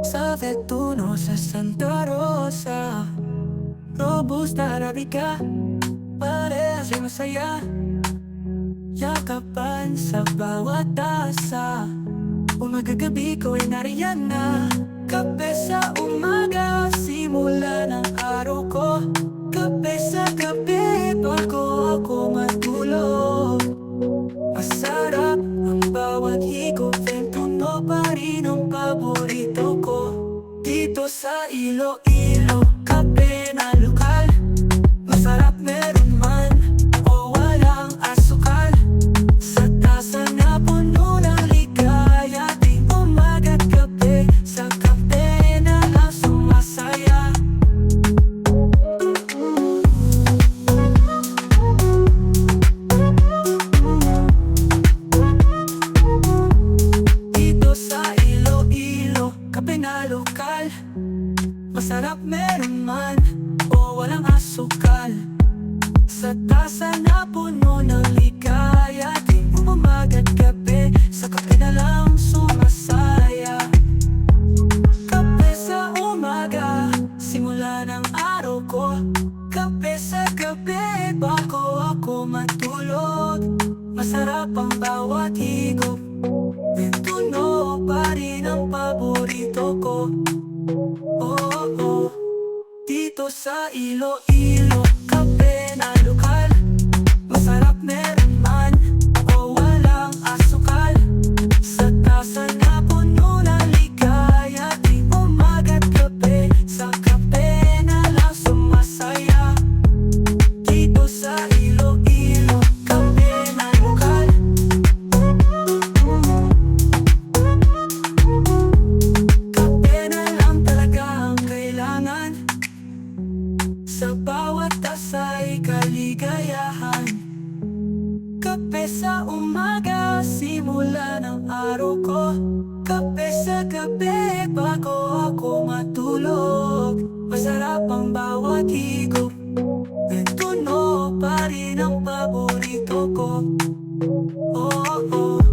Sa Vetuno, sa Santa Rosa, Robusta Arabica, parehas ay masaya. Yakapan sa bawat tasa, umagagabi ko ay nariyan na. Kape sa umaga, simula ng araw ko. Kape sa gabi, bago ako matulog. Masarap ang bawat higop, Vetuno pa rin ang paborito ko. Dito sa Iloilo, kape na lokal, masarap meron man o walang asukal. Sa tasa na puno ng ligaya, di umaga't gabi, sa kape na lang sumasaya. Dito sa Iloilo, kape na lokal, masarap meron man o walang asukal. Sa tasa na puno ng ligaya, di umaga't gabi, sa kape na lang sumasaya. Kape sa umaga, simula ng araw ko. Kape sa gabi, bago ako matulog. Masarap ang bawat higop, Vetuno pa rin ang paborito ko. Oh, oh. Dito sa Iloilo, kape na lokal, masarap meron man o walang asukal. Sa tasa na puno ng ligaya, di umaga't gabi, sa kape na lang sumasaya. Dito sa Iloilo, kape na lokal, kape na lang talaga ang kailangan. Sa bawat tasa'y kaligayahan. Kape sa umaga, simula ng araw ko. Kape sa gabi, bago ako matulog. Masarap ang bawat higop, Vetuno pa rin ang paborito ko. Oh, oh.